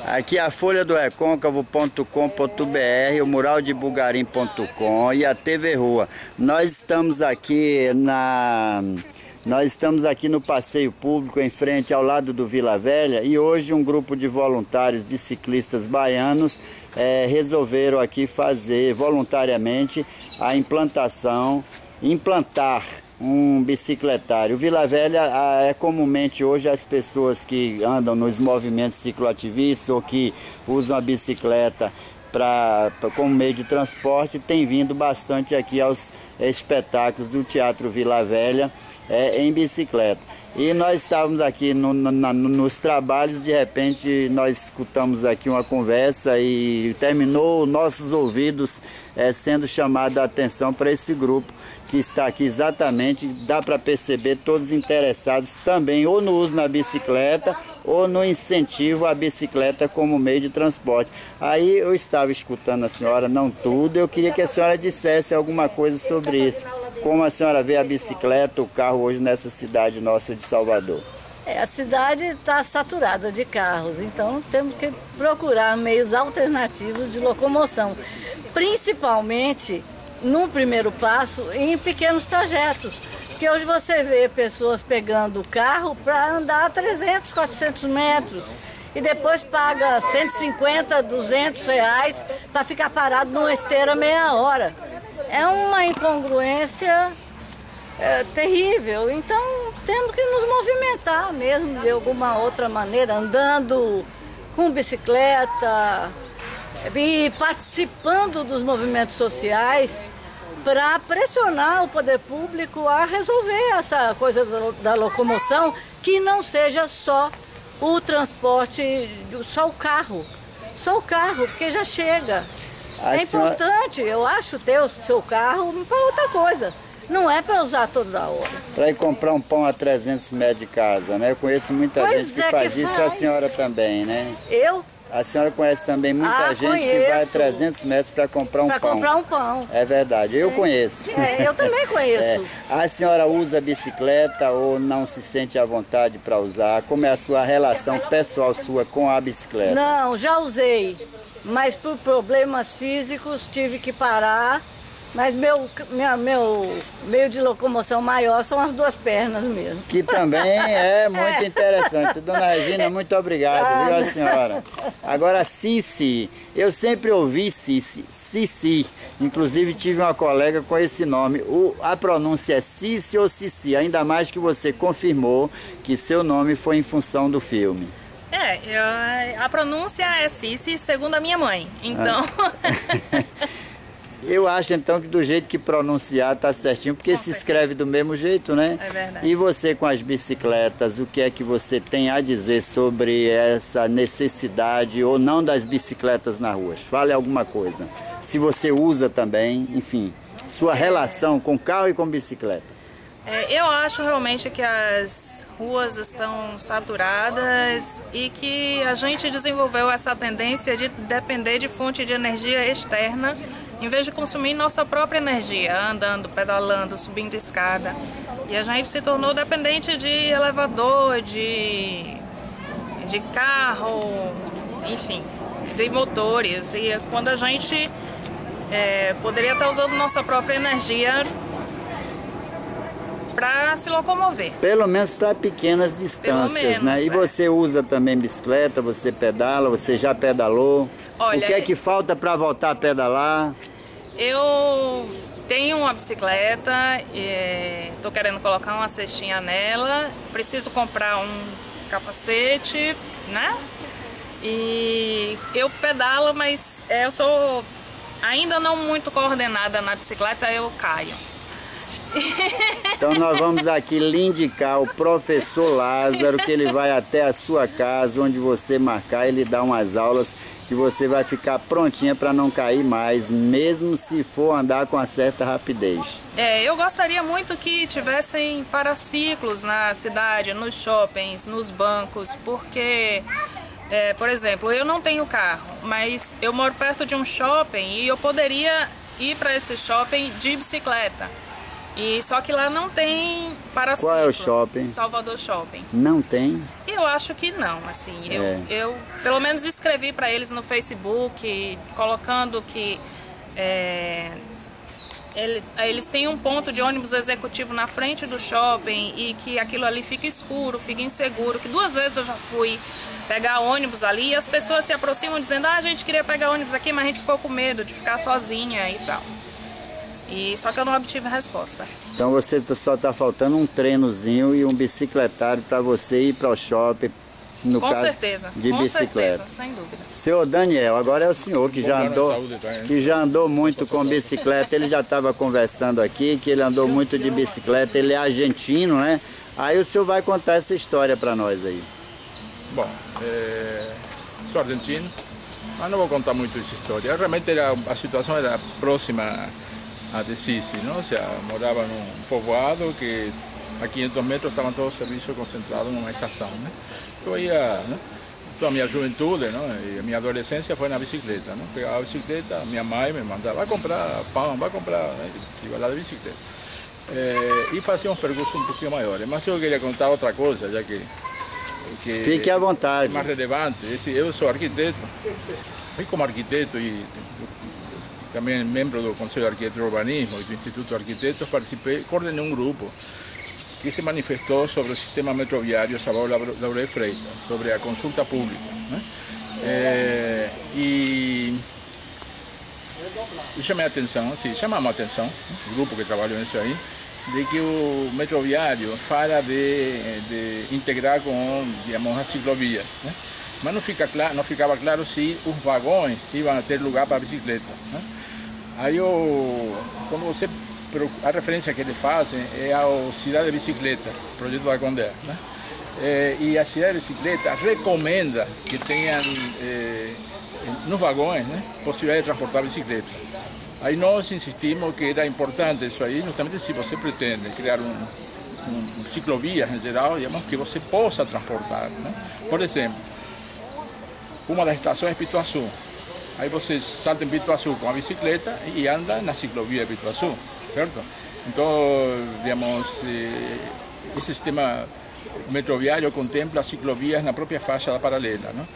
Aqui a folha do recôncavo.com.br, o muraldebugarim.com e a TV Rua. Nós estamos aqui no passeio público em frente ao lado do Vila Velha e hoje um grupo de voluntários de ciclistas baianos resolveram aqui fazer voluntariamente a implantar um bicicletário. O Vila Velha é comumente hoje as pessoas que andam nos movimentos cicloativistas ou que usam a bicicleta como meio de transporte, tem vindo bastante aqui aos espetáculos do Teatro Vila Velha em bicicleta. E nós estávamos aqui nos trabalhos, de repente nós escutamos aqui uma conversa e terminou nossos ouvidos sendo chamada a atenção para esse grupo que está aqui exatamente, dá para perceber todos interessados também ou no uso na bicicleta ou no incentivo à bicicleta como meio de transporte. Aí eu estava escutando a senhora, não tudo, eu queria que a senhora dissesse alguma coisa sobre isso. Como a senhora vê a bicicleta, o carro hoje nessa cidade nossa de Salvador? A cidade está saturada de carros, então temos que procurar meios alternativos de locomoção, principalmente num primeiro passo em pequenos trajetos, porque hoje você vê pessoas pegando o carro para andar 300, 400 metros e depois paga 150, 200 reais para ficar parado numa esteira meia hora. É uma incongruência terrível, então temos que nos movimentar mesmo de alguma outra maneira, andando com bicicleta e participando dos movimentos sociais para pressionar o poder público a resolver essa coisa da locomoção, que não seja só o transporte, só o carro, porque já chega. É importante, eu acho, ter o seu carro para outra coisa. Não é para usar toda hora. Para ir comprar um pão a 300 metros de casa, né? Eu conheço muita gente que faz isso, a senhora também, né? Eu? A senhora conhece também muita gente que vai a 300 metros para comprar um pão. Para comprar um pão. É verdade, eu conheço. Eu também conheço. A senhora usa bicicleta ou não se sente à vontade para usar? Como é a sua relação pessoal sua com a bicicleta? Não, já usei, mas por problemas físicos tive que parar. Mas meu meio de locomoção maior são as duas pernas mesmo. Que também é muito interessante. Dona Regina, muito obrigado, viu, a senhora? Agora, Cici, eu sempre ouvi Cici. Inclusive tive uma colega com esse nome. A pronúncia é Cici ou Cici, ainda mais que você confirmou que seu nome foi em função do filme. A pronúncia é Cici, segundo a minha mãe, então... Eu acho então que do jeito que pronunciar tá certinho, porque se escreve do mesmo jeito, né? É verdade. E você com as bicicletas, o que é que você tem a dizer sobre essa necessidade ou não das bicicletas na rua? Fale alguma coisa. Se você usa também, enfim, sua relação com carro e com bicicleta. Eu acho realmente que as ruas estão saturadas e que a gente desenvolveu essa tendência de depender de fonte de energia externa em vez de consumir nossa própria energia, andando, pedalando, subindo escada. E a gente se tornou dependente de elevador, de carro, enfim, de motores. E quando a gente poderia estar usando nossa própria energia para se locomover. Pelo menos para pequenas distâncias, né? E você usa também bicicleta, você pedala, você já pedalou? Olha, o que é que falta para voltar a pedalar? Eu tenho uma bicicleta, estou querendo colocar uma cestinha nela, preciso comprar um capacete, né? E eu pedalo, mas eu sou ainda não muito coordenada na bicicleta, eu caio. Então nós vamos aqui lhe indicar o professor Lázaro, que ele vai até a sua casa, onde você marcar, ele dá umas aulas que você vai ficar prontinha para não cair mais, mesmo se for andar com uma certa rapidez. Eu gostaria muito que tivessem paraciclos na cidade, nos shoppings, nos bancos, porque, por exemplo, eu não tenho carro, mas eu moro perto de um shopping e eu poderia ir para esse shopping de bicicleta. E só que lá não tem para Qual é o shopping? Salvador Shopping. Não tem? Eu acho que não, assim, eu pelo menos escrevi para eles no Facebook, colocando que eles têm um ponto de ônibus executivo na frente do shopping e que aquilo ali fica escuro, fica inseguro, que 2 vezes eu já fui pegar ônibus ali e as pessoas se aproximam dizendo, a gente queria pegar ônibus aqui, mas a gente ficou com medo de ficar sozinha e tal. E só que eu não obtive resposta. Então você só está faltando um treinozinho e um bicicletário para você ir para o shopping, no com caso certeza, de com bicicleta. certeza, sem dúvida. Senhor Daniel, agora é o senhor que já andou muito com bicicleta. Ele já estava conversando aqui que ele andou muito de bicicleta. Ele é argentino, né? Aí o senhor vai contar essa história para nós aí. Bom, sou argentino, mas não vou contar muito essa história. Realmente a situação era próxima a de Sisi, ¿no? O sea, morava num povoado que a 500 metros estavam todos os serviços concentrados numa estação, né? Eu ia, né? Toda a minha juventude, ¿no? E a minha adolescência foi na bicicleta, ¿no? Pegava a bicicleta, minha mãe me mandava, vai comprar pão, vai comprar, né? Iba lá de bicicleta. E fazíamos percursos um pouquinho maiores. Mas eu queria contar outra coisa, já que fique à vontade. É mais relevante. Eu sou arquiteto, e como arquiteto e também membro do Conselho de Arquitetura e Urbanismo e do Instituto de Arquitetos, coordenei um grupo que se manifestou sobre o sistema metroviário Salvador Laurel Freitas, sobre a consulta pública, né? E chamei a atenção, sim, chamamos a atenção, o grupo que trabalhou nisso aí, de que o metroviário fala de integrar com, digamos, as ciclovias, né? Mas não ficava claro se os vagões iam ter lugar para bicicleta, né? Aí, quando você... A referência que eles fazem é ao Cidade de Bicicleta, projeto da Condé, né? E a Cidade de Bicicleta recomenda que tenham nos vagões, né, possibilidade de transportar bicicleta. Aí nós insistimos que era importante isso aí, justamente se você pretende criar ciclovias em geral, digamos, que você possa transportar, né? Por exemplo, uma das estações é Pituaçu. Aí você salta em Pituaçu com a bicicleta e anda na ciclovia de Pituaçu, certo? Então, digamos, esse sistema metroviário contempla ciclovias na própria faixa da paralela, né?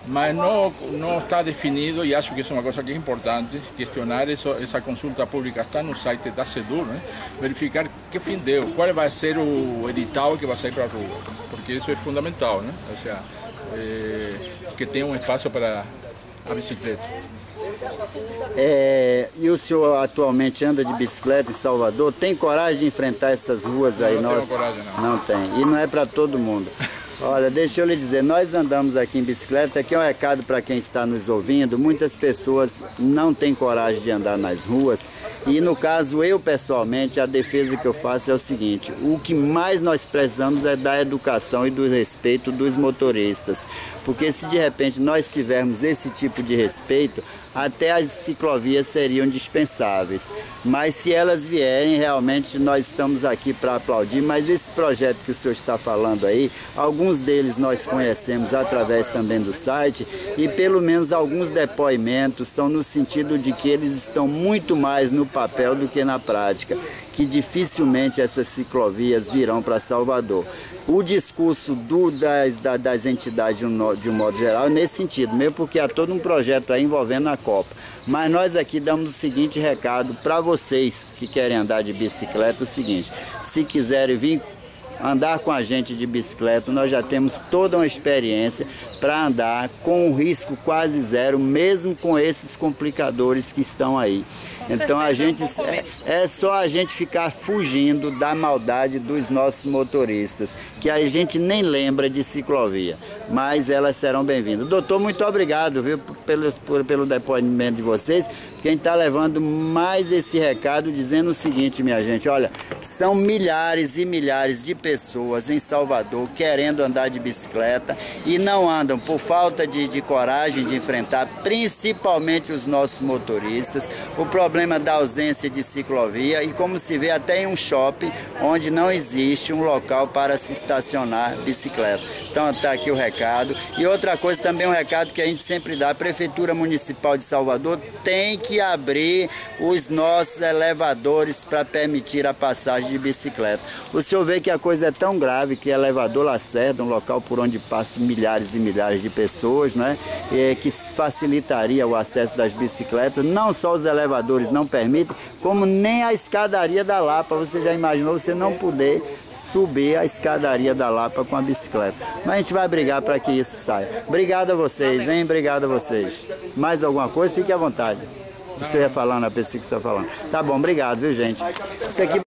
Mas não está definido, e acho que isso é uma coisa que é importante, questionar essa consulta pública. Está no site da SEDUR, né? Verificar que fim deu, qual vai ser o edital que vai sair para a rua, porque isso é fundamental, né? Ou seja, que tenha um espaço para a bicicleta. E o senhor atualmente anda de bicicleta em Salvador? Tem coragem de enfrentar essas ruas aí? Não tenho coragem, não. Não tem. E não é para todo mundo. Olha, deixa eu lhe dizer, nós andamos aqui em bicicleta, aqui é um recado para quem está nos ouvindo. Muitas pessoas não têm coragem de andar nas ruas e, no caso, eu pessoalmente, a defesa que eu faço é o seguinte: o que mais nós precisamos é da educação e do respeito dos motoristas, porque se de repente nós tivermos esse tipo de respeito, até as ciclovias seriam dispensáveis. Mas se elas vierem, realmente nós estamos aqui para aplaudir. Mas esse projeto que o senhor está falando aí, alguns deles nós conhecemos através também do site, e pelo menos alguns depoimentos são no sentido de que eles estão muito mais no papel do que na prática, que dificilmente essas ciclovias virão para Salvador. O discurso das entidades de um modo geral é nesse sentido, mesmo porque há todo um projeto aí envolvendo a Copa. Mas nós aqui damos o seguinte recado para vocês que querem andar de bicicleta: o seguinte, se quiserem vir andar com a gente de bicicleta, nós já temos toda uma experiência para andar com um risco quase zero, mesmo com esses complicadores que estão aí. Então a gente é só a gente ficar fugindo da maldade dos nossos motoristas, que a gente nem lembra de ciclovia, mas elas serão bem-vindas. Doutor, muito obrigado, viu, pelo depoimento de vocês. Quem está levando mais esse recado, dizendo o seguinte, minha gente: olha, são milhares e milhares de pessoas em Salvador querendo andar de bicicleta e não andam por falta de coragem de enfrentar, principalmente os nossos motoristas. O problema problema da ausência de ciclovia e, como se vê, até em um shopping onde não existe um local para se estacionar bicicleta. Então está aqui o recado. E outra coisa também, um recado que a gente sempre dá, a Prefeitura Municipal de Salvador tem que abrir os nossos elevadores para permitir a passagem de bicicleta. O senhor vê que a coisa é tão grave que elevador Lacerda, um local por onde passam milhares e milhares de pessoas, né? Que facilitaria o acesso das bicicletas. Não só os elevadores não permitem, como nem a escadaria da Lapa. Você já imaginou você não poder subir a escadaria da Lapa com a bicicleta? Mas a gente vai brigar para que isso saia. Obrigado a vocês, hein? Obrigado a vocês. Mais alguma coisa? Fique à vontade. O senhor ia falando, a pessoa que está falando. Tá bom, obrigado, viu, gente? Isso aqui